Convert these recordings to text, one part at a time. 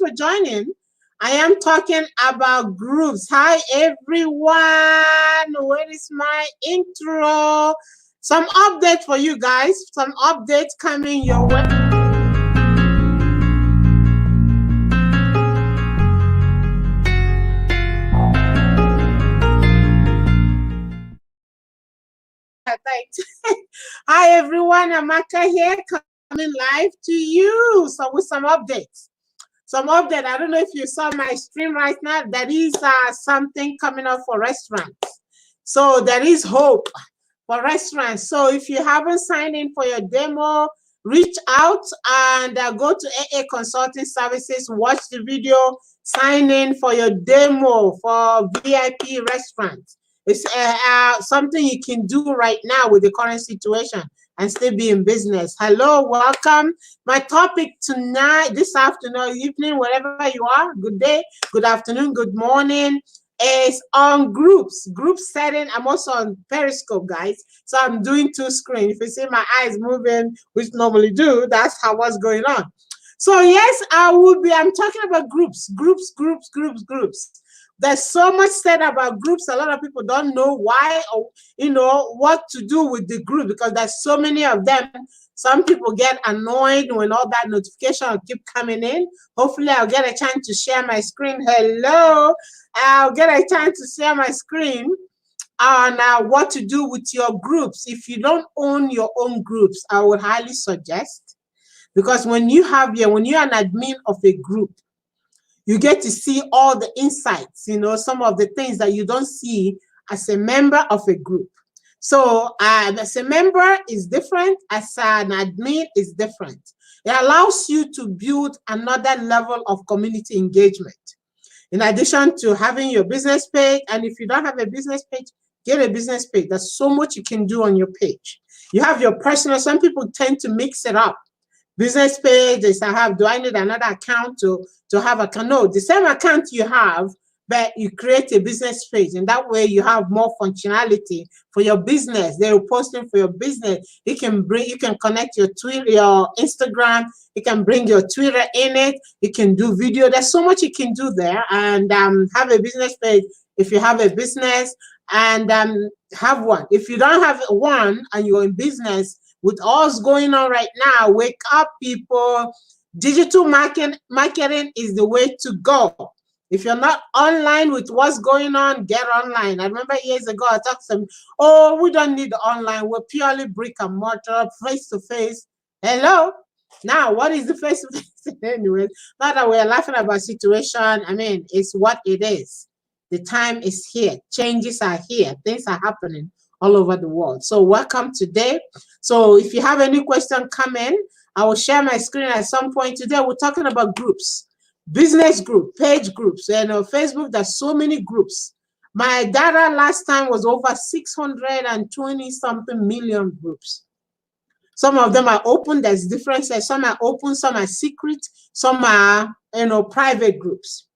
for joining. I am talking about groups. Hi, everyone. Where is my intro? Some updates for you guys. Some updates coming your way. Hi, everyone. Amaka here, coming live to you. So with some updates. I don't know if you saw my stream right now. There is something coming up for restaurants. So there is hope for restaurants. So if you haven't signed in for your demo, reach out and go to AA Consulting Services, watch the video, sign in for your demo for VIP restaurants. It's something you can do right now with the current situation and still be in business. Hello, welcome. My topic tonight, this afternoon, evening, wherever you are, good day, good afternoon, good morning, is on groups, group setting. I'm also on Periscope, guys. So I'm doing two screens. If you see my eyes moving, which normally do, that's what's going on. So yes, I'm talking about groups. There's so much said about groups. A lot of people don't know why or what to do with the group because there's so many of them. Some people get annoyed when all that notification keep coming in. Hopefully I'll get a chance to share my screen. Hello. I'll get a chance to share my screen on what to do with your groups. If you don't own your own groups, I would highly suggest, because when you're an admin of a group, you get to see all the insights, some of the things that you don't see as a member of a group. So as a member is different, as an admin is different. It allows you to build another level of community engagement. In addition to having your business page, and if you don't have a business page, get a business page. There's so much you can do on your page. You have your personal, some people tend to mix it up. Business page is do I need another account to have account? No, the same account you have, but you create a business page, and that way you have more functionality for your business. They're posting for your business. You can connect your Twitter, your Instagram. You can bring your Twitter in it. You can do video. There's so much you can do there, and have a business page if you have a business, and have one. If you don't have one and you're in business, with all going on right now, wake up, people. Digital marketing is the way to go. If you're not online with what's going on, get online. I remember years ago, I talked to them, we don't need online. We're purely brick and mortar, face-to-face. Hello? Now, what is the face-to-face? Anyway, not that we're laughing about situation. I mean, it's what it is. The time is here. Changes are here. Things are happening all over the world. So welcome today. So if you have any question, come in. I will share my screen at some point today. We're talking about groups, business group, page groups. Facebook, there's so many groups. My data last time was over 620 something million groups. Some of them are open. There's differences. Some are open, some are secret, some are private groups.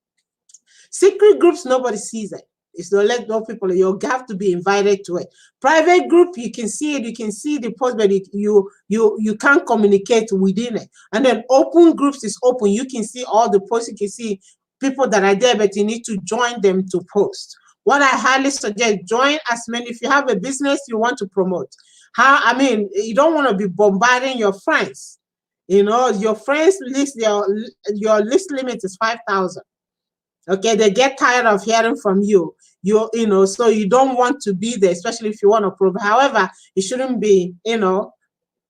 Secret groups, nobody sees it. It's to let no people, you have to be invited to it. Private group, you can see it, you can see the post, but you can't communicate within it. And then open groups is open. You can see all the posts, you can see people that are there, but you need to join them to post. What I highly suggest, join as many. If you have a business you want to promote, you don't want to be bombarding your friends. Your friends list, your list limit is 5,000. Okay, they get tired of hearing from you. So you don't want to be there, especially if you want to prove. However, you shouldn't be,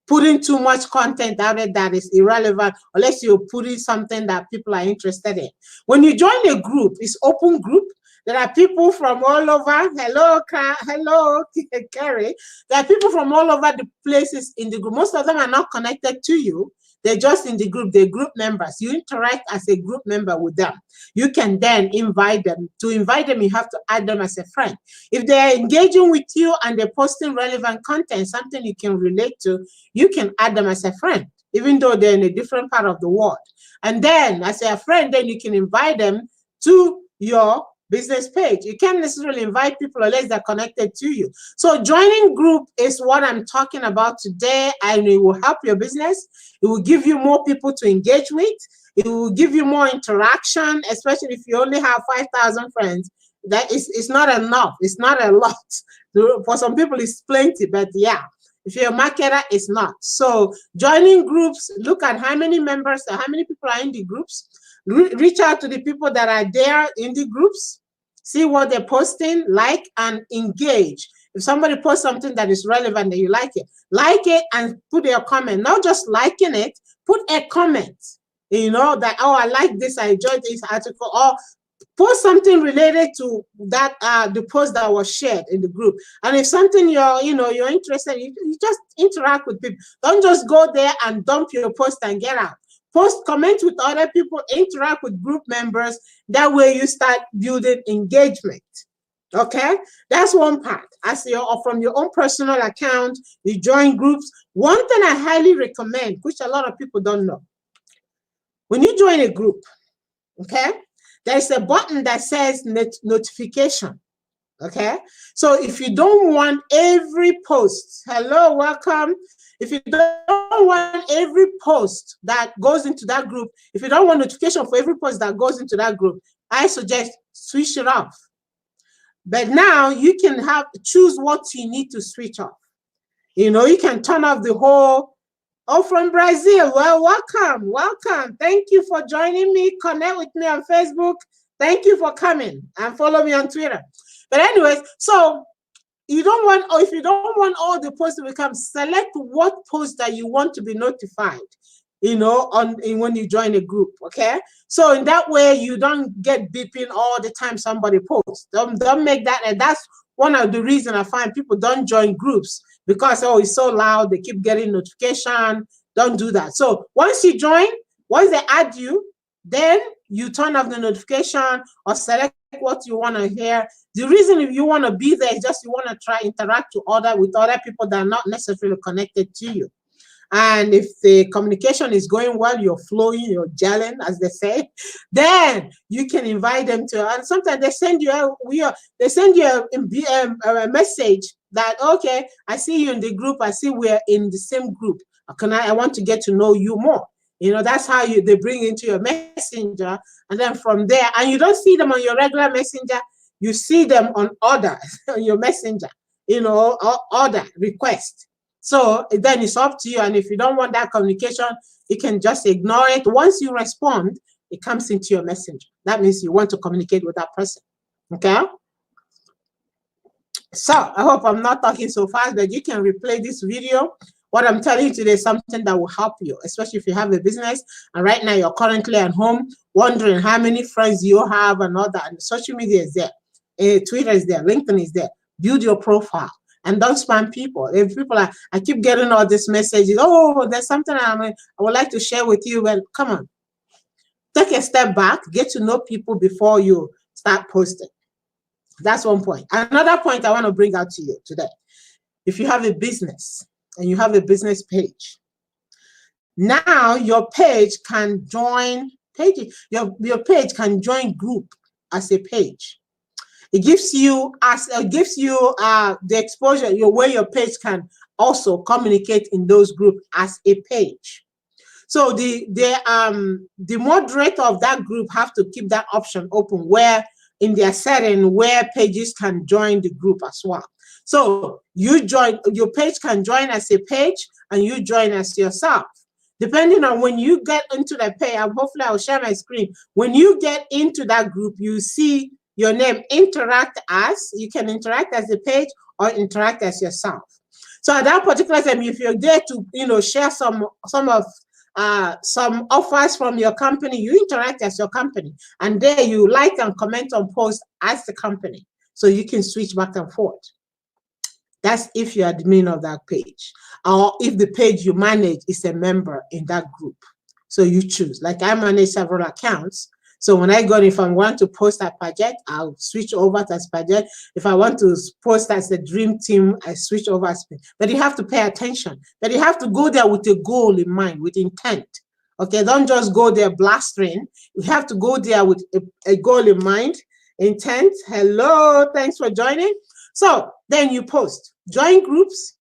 putting too much content out there that is irrelevant unless you're putting something that people are interested in. When you join a group, it's open group. There are people from all over. Hello, Carrie. There are people from all over the places in the group. Most of them are not connected to you. They're just in the group. They're group members. You interact as a group member with them. You can then invite them. To invite them, you have to add them as a friend. If they're engaging with you and they're posting relevant content, something you can relate to, you can add them as a friend, even though they're in a different part of the world. And then, as a friend, then you can invite them to your business page. You can't necessarily invite people unless they're connected to you. So joining group is what I'm talking about today, and it will help your business. It will give you more people to engage with. It will give you more interaction, especially if you only have 5,000 friends. That is, it's not enough. It's not a lot. For some people, it's plenty, but yeah, if you're a marketer, it's not. So joining groups, look at how many members, how many people are in the groups. Reach out to the people that are there in the groups. See what they're posting, like, and engage. If somebody posts something that is relevant and you like it and put your comment. Not just liking it, put a comment. You know, that, oh, I like this, I enjoyed this article, or post something related to that, the post that was shared in the group. And if something you're interested in, you just interact with people. Don't just go there and dump your post and get out. Post, comment with other people, interact with group members. That way you start building engagement. Okay, that's one part. As from your own personal account, you join groups. One thing I highly recommend, which a lot of people don't know, when you join a group, okay, there's a button that says notification. Okay, so if you don't want every post, hello, welcome. If you don't want every post that goes into that group, if you don't want notification for every post that goes into that group, I suggest switch it off. But now you can choose what you need to switch off. You know, you can turn off the whole, oh, from Brazil, well, welcome. Thank you for joining me. Connect with me on Facebook. Thank you for coming, and follow me on Twitter. But anyways, so you don't want, or if you don't want all the posts to become, select what post that you want to be notified, you know, when you join a group. Okay, so in that way you don't get beeping all the time somebody posts. Don't make that. And that's one of the reasons I find people don't join groups, because, oh, it's so loud, they keep getting notification. Don't do that. So once you join, once they add you, then you turn off the notification or select what you want to hear. The reason if you want to be there is just you want to try interact with other people that are not necessarily connected to you. And if the communication is going well, you're flowing, you're gelling, as they say, then you can invite them to. And sometimes they send you a message that, okay, I see you in the group. I see we're in the same group. I want to get to know you more. You know, that's how they bring into your messenger, and then from there, and you don't see them on your regular messenger. You see them on order on your messenger. You know, order request. So then it's up to you. And if you don't want that communication, you can just ignore it. Once you respond, it comes into your messenger. That means you want to communicate with that person. Okay. So I hope I'm not talking so fast, but you can replay this video. What I'm telling you today is something that will help you, especially if you have a business and right now you're currently at home wondering how many friends you have and all that. And social media is there. Twitter is there. LinkedIn is there. Build your profile. And don't spam people. If people I keep getting all these messages, oh, there's something I would like to share with you. Well, come on. Take a step back, get to know people before you start posting. That's one point. Another point I want to bring out to you today. If you have a business and you have a business page, now your page can join your page can join group as a page. It gives you the exposure, where your page can also communicate in those groups as a page. So the moderator of that group have to keep that option open, where in their setting where pages can join the group as well. So your page can join as a page, and you join as yourself. Depending on when you get into the page, hopefully I'll share my screen. When you get into that group, you see your name, interact as. You can interact as a page or interact as yourself. So at that particular time, if you're there to share some offers from your company, you interact as your company, and there you like and comment on posts as the company, so you can switch back and forth. That's if you're admin of that page, or if the page you manage is a member in that group. So you choose. Like I manage several accounts. So when if I want to post at Paget, I'll switch over to Paget. If I want to post as the Dream Team, I switch over. But you have to pay attention. But you have to go there with a goal in mind, with intent. Okay, don't just go there blastering. You have to go there with a goal in mind, intent. Hello, thanks for joining. So then you post. Join groups.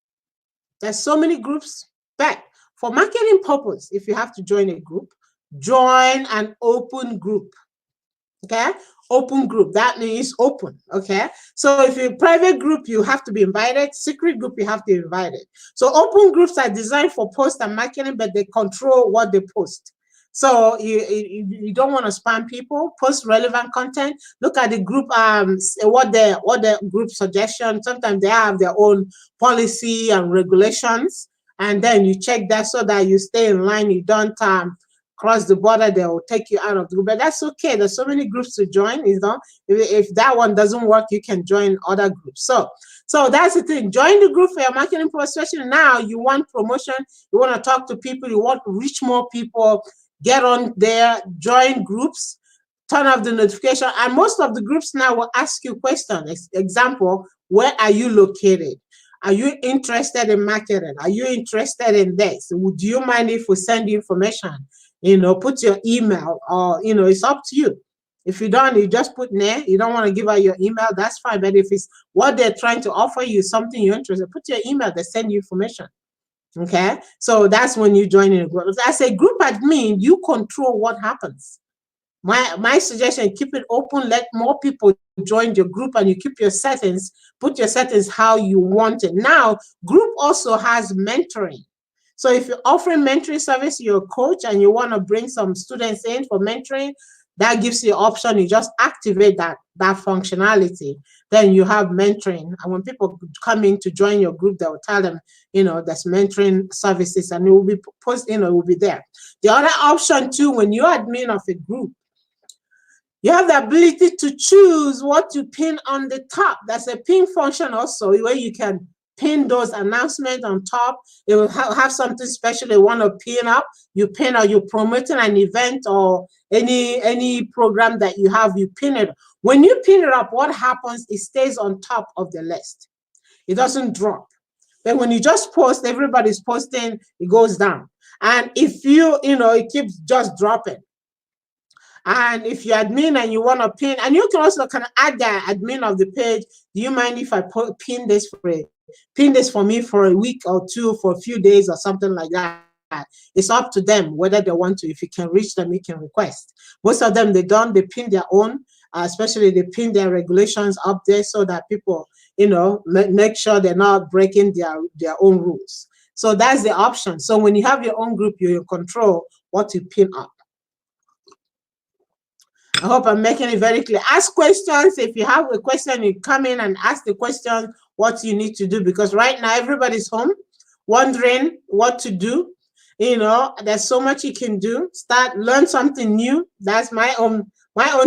There's so many groups. But for marketing purpose, if you have to join a group, join an open group. Okay, open group, that means open. Okay, so if you're private group, you have to be invited. Secret group, you have to be invited. So open groups are designed for post and marketing, but they control what they post. So you don't want to spam people. Post relevant content. Look at the group, what the group suggestion. Sometimes they have their own policy and regulations, and then you check that so that you stay in line. You don't cross the border, they will take you out of the group. But that's okay. There's so many groups to join. You know, if that one doesn't work, you can join other groups. So that's the thing. Join the group for your marketing post, especially now. You want promotion, you want to talk to people, you want to reach more people. Get on there, join groups, turn off the notification. And most of the groups now will ask you questions. Example, where are you located? Are you interested in marketing? Are you interested in this? Would you mind if we send you information? You know, put your email, or, you know, it's up to you. If you don't, you just put there. You don't want to give out your email, that's fine. But if it's what they're trying to offer you, something you're interested in, put your email, they send you information. Okay, so that's when you join in a group. As a group admin, you control what happens. My suggestion, keep it open, let more people join your group, and you keep your settings, put your settings how you want it. Now, group also has mentoring. So if you're offering mentoring service, you're a coach and you want to bring some students in for mentoring, that gives you an option. You just activate that functionality. Then you have mentoring. And when people come in to join your group, they'll tell them, you know, there's mentoring services, and it will be posted, you know, it will be there. The other option too, when you're admin of a group, you have the ability to choose what to pin on the top. That's a pin function also, where you can pin those announcements on top. It will have something special they want to pin up. You pin, or you're promoting an event or any program that you have, you pin it. When you pin it up, what happens? It stays on top of the list. It doesn't drop. But when you just post, everybody's posting, it goes down. And if you know, it keeps just dropping. And if you're admin and you want to pin, and you can also add the admin of the page. Do you mind if I pin this for me for a week or two, for a few days or something like that? It's up to them whether they want to. If you can reach them, you can request. Most of them, they don't. They pin their own, especially they pin their regulations up there so that people, you know, make sure they're not breaking their own rules. So that's the option. So when you have your own group, you control what you pin up. I hope I'm making it very clear. Ask questions. If you have a question, you come in and ask the question what you need to do, because right now everybody's home wondering what to do. You know, there's so much you can do. Learn something new. That's my own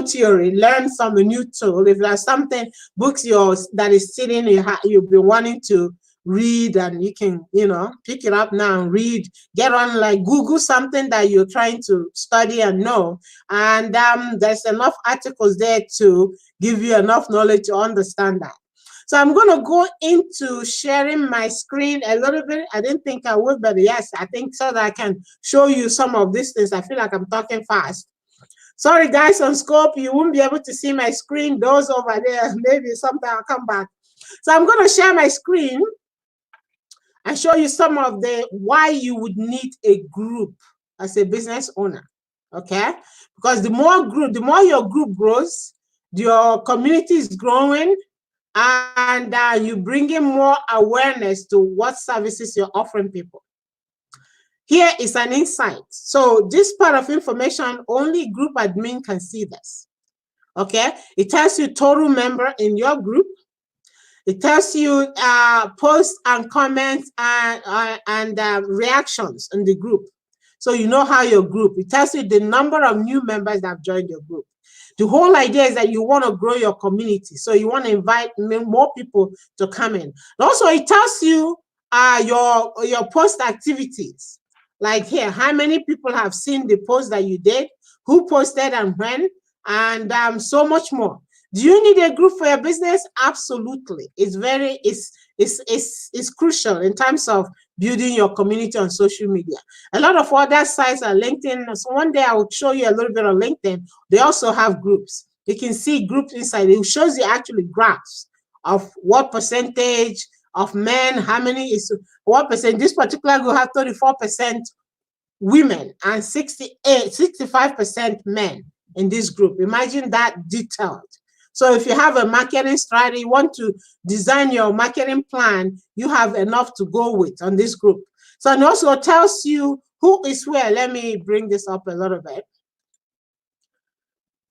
theory. Learn some new tool. If there's something, books that is sitting, you've been wanting to read, and you can, you know, pick it up now and read. Get on, like, Google something that you're trying to study and know, and there's enough articles there to give you enough knowledge to understand that. So I'm going to go into sharing my screen a little bit. I didn't think I would, but yes, I think so that I can show you some of these things. I feel like I'm talking fast. Sorry, guys, on Scope, you won't be able to see my screen. Those over there, maybe sometime I'll come back. So I'm going to share my screen and show you some of why you would need a group as a business owner, okay? Because the more your group grows, your community is growing, and you bring in more awareness to what services you're offering people. Here is an insight. So this part of information, only group admin can see this, okay? It tells you total member in your group. It tells you posts and comments and reactions in the group. So you know how your group, it tells you the number of new members that have joined your group. The whole idea is that you want to grow your community. So you want to invite more people to come in. Also, it tells you your post activities. Like here, how many people have seen the post that you did, who posted and when, and so much more. Do you need a group for your business? Absolutely. It's crucial in terms of building your community on social media. A lot of other sites are LinkedIn. So one day I will show you a little bit of LinkedIn. They also have groups. You can see groups inside. It shows you actually graphs of what percentage of men, how many is what percent. This particular group have 34% women and 65% men in this group. Imagine that detailed. So if you have a marketing strategy, you want to design your marketing plan, you have enough to go with on this group. So it also tells you who is where. Let me bring this up a little bit.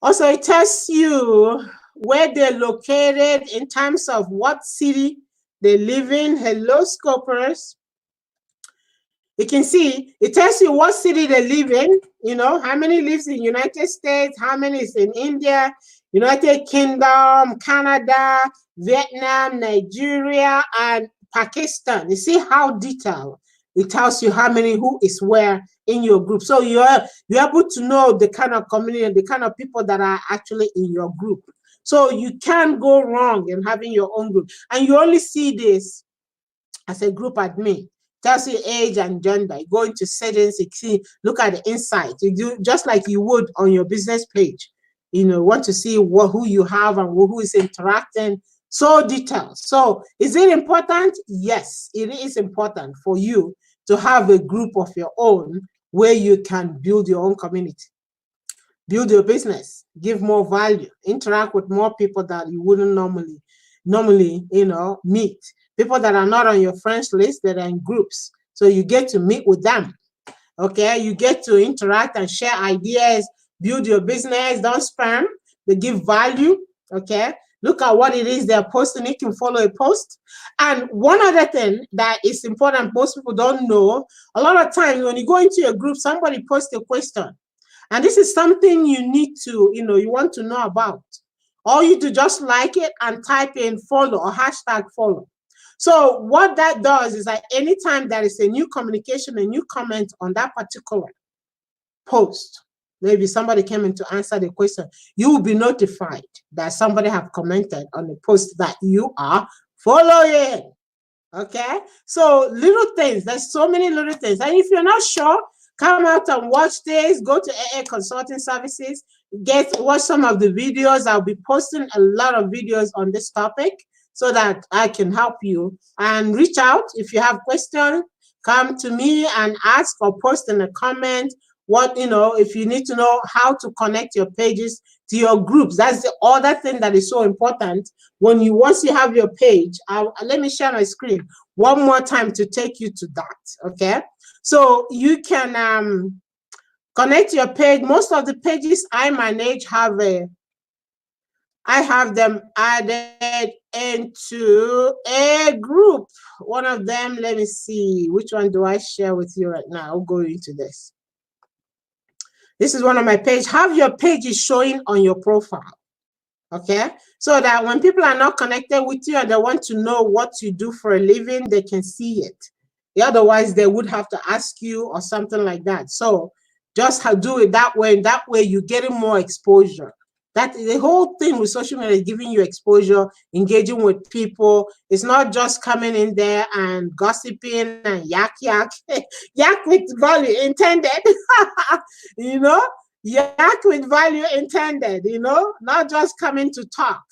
Also, it tells you where they're located in terms of what city they live in. Hello, Scopers. You can see, it tells you what city they live in, you know, how many lives in United States, how many is in India, United Kingdom, Canada, Vietnam, Nigeria, and Pakistan. You see how detailed it tells you how many, who is where in your group. So you're able to know the kind of community, the kind of people that are actually in your group. So you can't go wrong in having your own group. And you only see this as a group admin. Tells you age and gender. You go into settings, you see, look at the insight. You do just like you would on your business page. You know, want to see who you have and who is interacting. So detailed. So is it important? Yes, it is important for you to have a group of your own where you can build your own community, build your business, give more value, interact with more people that you wouldn't normally, you know, meet. People that are not on your friends list, that are in groups. So you get to meet with them. Okay, you get to interact and share ideas, build your business, don't spam. They give value. Okay, look at what it is they're posting. You can follow a post. And one other thing that is important, most people don't know, a lot of times when you go into your group, somebody posts a question. And this is something you need to, you know, you want to know about. Or you do just like it and type in follow or hashtag follow. So what that does is that anytime there is a new communication, a new comment on that particular post, maybe somebody came in to answer the question, you will be notified that somebody have commented on the post that you are following. Okay, so little things, there's so many little things. And if you're not sure, come out and watch this, go to AA Consulting Services, watch some of the videos. I'll be posting a lot of videos on this topic so that I can help you. And reach out if you have questions, come to me and ask or post in a comment. What, you know, if you need to know how to connect your pages to your groups, that's the other thing that is so important. Once you have your page, let me share my screen one more time to take you to that. Okay, so you can connect your page. Most of the pages I manage I have them added into a group. One of them, let me see, which one do I share with you right now? I'll go into this. This is one of my pages. Have your pages showing on your profile, okay? So that when people are not connected with you and they want to know what you do for a living, they can see it. Otherwise, they would have to ask you or something like that. So just do it that way. That way, you're getting more exposure. That the whole thing with social media is giving you exposure, engaging with people. It's not just coming in there and gossiping and yak with value intended, you know, yak with value intended, you know, not just coming to talk.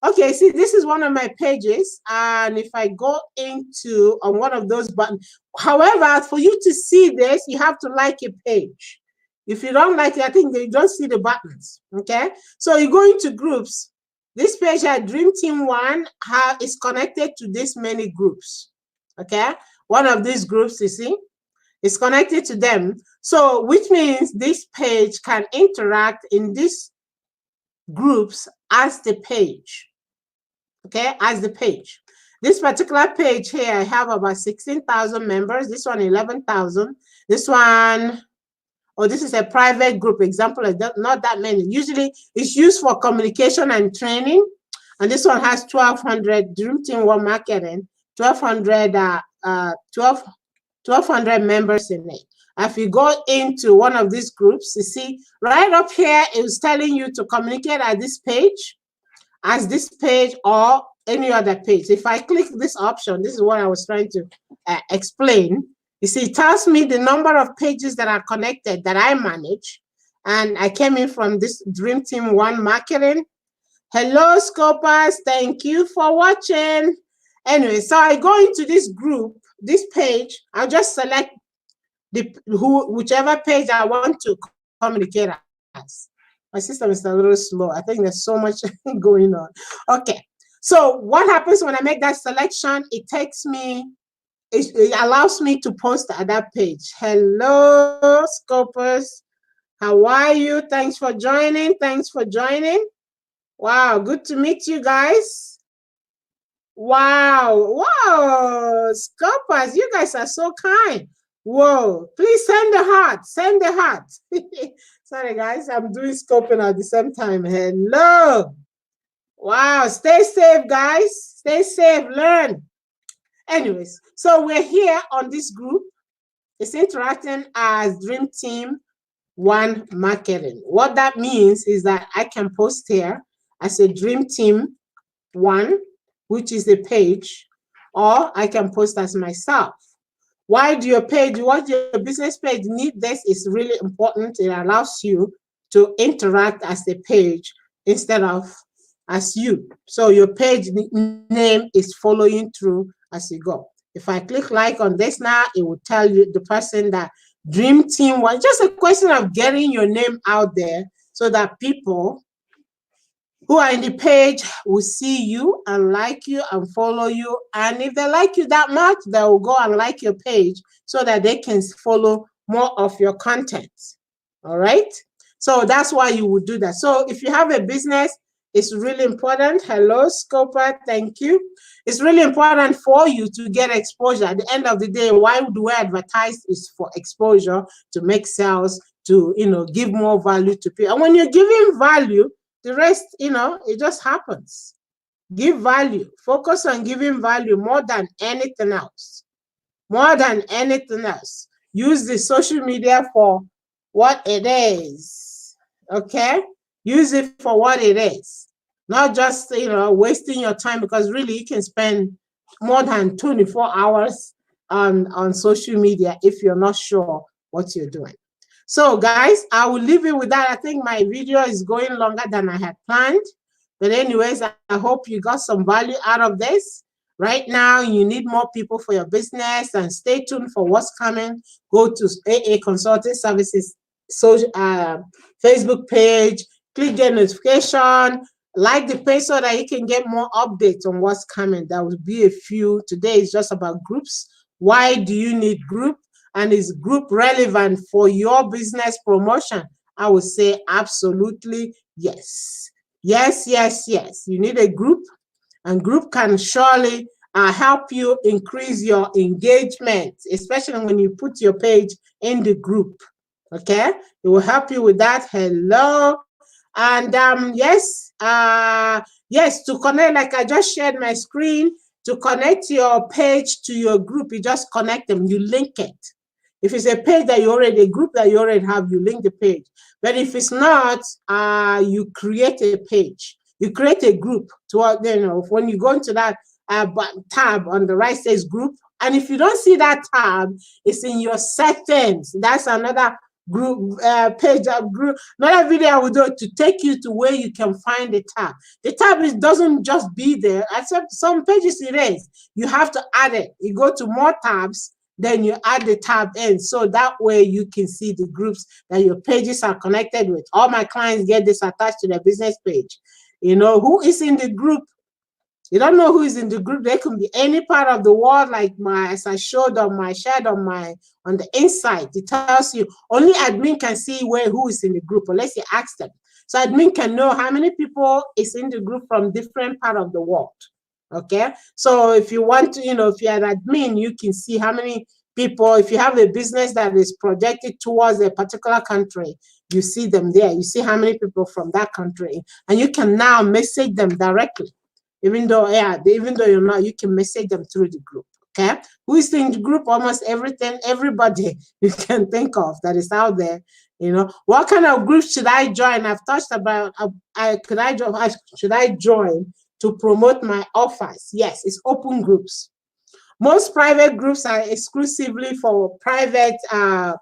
Okay, see, this is one of my pages, and if I go into on one of those buttons, however, for you to see this, you have to like a page. If you don't like it, I think you don't see the buttons. Okay, so you go into groups. This page here, Dream Team One, is connected to this many groups. Okay, one of these groups, you see, is connected to them. So, which means this page can interact in these groups as the page. Okay, as the page. This particular page here, I have about 16,000 members. This one, 11,000. This one, oh, this is a private group example, not that many. Usually it's used for communication and training. And this one has 1,200, Dream Team One Marketing, 1,200 members in it. If you go into one of these groups, you see right up here, it's telling you to communicate at this page, as this page or any other page. If I click this option, this is what I was trying to explain. You see, it tells me the number of pages that are connected that I manage. And I came in from this Dream Team One Marketing. Hello, Scopers. Thank you for watching. Anyway, so I go into this group, this page. I'll just select whichever page I want to communicate as. My system is a little slow. I think there's so much going on. Okay. So what happens when I make that selection? It takes me, it allows me to post at that page. Hello, Scopers. How are you? Thanks for joining. Thanks for joining. Wow, good to meet you guys. Wow, wow, Scopers, you guys are so kind. Whoa, please send the heart, send the heart. Sorry, guys, I'm doing scoping at the same time. Hello. Wow, stay safe, guys. Stay safe, learn. Anyways, so we're here on this group. It's interacting as Dream Team One Marketing. What that means is that I can post here as a Dream Team One, which is the page, or I can post as myself. Why do your page, what your business page need this is really important. It allows you to interact as the page instead of as you. So your page name is following through as you go. If I click like on this now, it will tell you the person that Dream Team One. Just a question of getting your name out there so that people who are in the page will see you and like you and follow you. And if they like you that much, they will go and like your page so that they can follow more of your content. All right. So that's why you would do that. So if you have a business, it's really important. Hello, Scoper. Thank you. It's really important for you to get exposure. At the end of the day, why do we advertise? Is for exposure, to make sales, to give more value to people. And when you're giving value, the rest, it just happens. Give value. Focus on giving value more than anything else. More than anything else. Use the social media for what it is. Okay? Use it for what it is. Not just, wasting your time, because really you can spend more than 24 hours on social media if you're not sure what you're doing. So guys, I will leave it with that. I think my video is going longer than I had planned. But anyways, I hope you got some value out of this. Right now, you need more people for your business, and stay tuned for what's coming. Go to AA Consulting Services Facebook page, click the notification, like the page so that you can get more updates on what's coming. There will be a few. Today is just about groups. Why do you need group? And is group relevant for your business promotion? I would say absolutely yes. Yes, yes, yes. You need a group, and group can surely help you increase your engagement, especially when you put your page in the group. Okay, it will help you with that. Hello. And yes, to connect, like I just shared my screen, to connect your page to your group, you just connect them, you link it. If it's a page that a group that you already have, you link the page. But if it's not, you create a page. You create a group to, when you go into that tab on the right says group. And if you don't see that tab, it's in your settings. That's another group page of group. Another video I will do to take you to where you can find the tab. The tab doesn't just be there, except some pages it is. You have to add it. You go to more tabs, then you add the tab in, so that way you can see the groups that your pages are connected with. All my clients get this attached to their business page. Who is in the group. You don't know who is in the group. They can be any part of the world, like as I showed on the inside. It tells you only admin can see who is in the group, unless you ask them. So admin can know how many people is in the group from different part of the world. Okay, so if you want to, if you're an admin, you can see how many people. If you have a business that is projected towards a particular country, you see them there. You see how many people from that country, and you can now message them directly. Even though you're not, you can message them through the group. Okay, who is in the group? Almost everybody you can think of that is out there. What kind of group should I join? I've touched about. Should I join to promote my offers? Yes, it's open groups. Most private groups are exclusively for private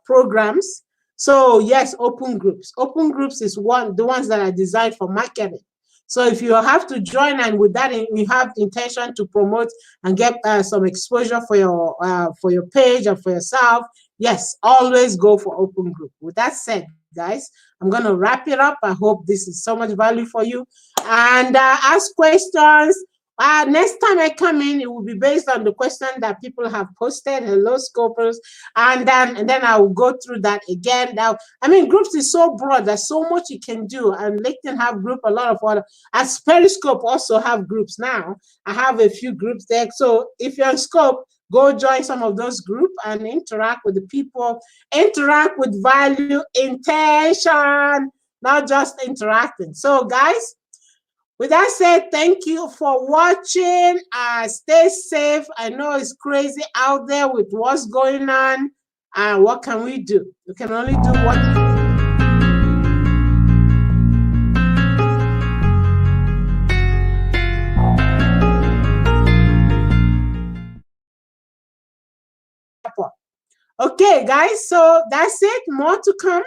programs. So yes, open groups. Open groups is the ones that are designed for marketing. So if you have to join, and with that you have intention to promote and get some exposure for your page or for yourself, yes, always go for open group. With that said, guys, I'm going to wrap it up. I hope this is so much value for you. And ask questions. Next time I come in, it will be based on the question that people have posted. Hello, Scopers. And then I will go through that again. Now, I mean, groups is so broad. There's so much you can do. And LinkedIn have group, a lot of other. As Periscope also have groups now. I have a few groups there. So if you're on Scope, go join some of those groups and interact with the people. Interact with value, intention, not just interacting. So, guys, with that said, thank you for watching. Stay safe. I know it's crazy out there with what's going on. And what can we do? We can only do what. Okay, guys, so that's it. More to come.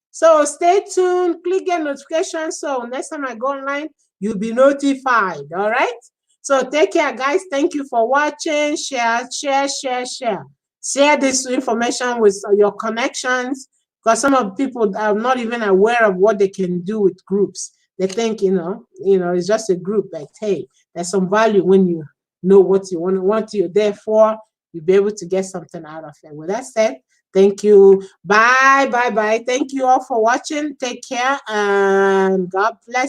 So stay tuned, click the notification. So next time I go online, you'll be notified. All right. So take care, guys. Thank you for watching. Share, share, share, share. Share this information with your connections, because some of the people are not even aware of what they can do with groups. They think, it's just a group. But hey, there's some value when you know what you want, what you're there for. You'll be able to get something out of it. With that said, thank you. Bye, bye, bye. Thank you all for watching. Take care and God bless.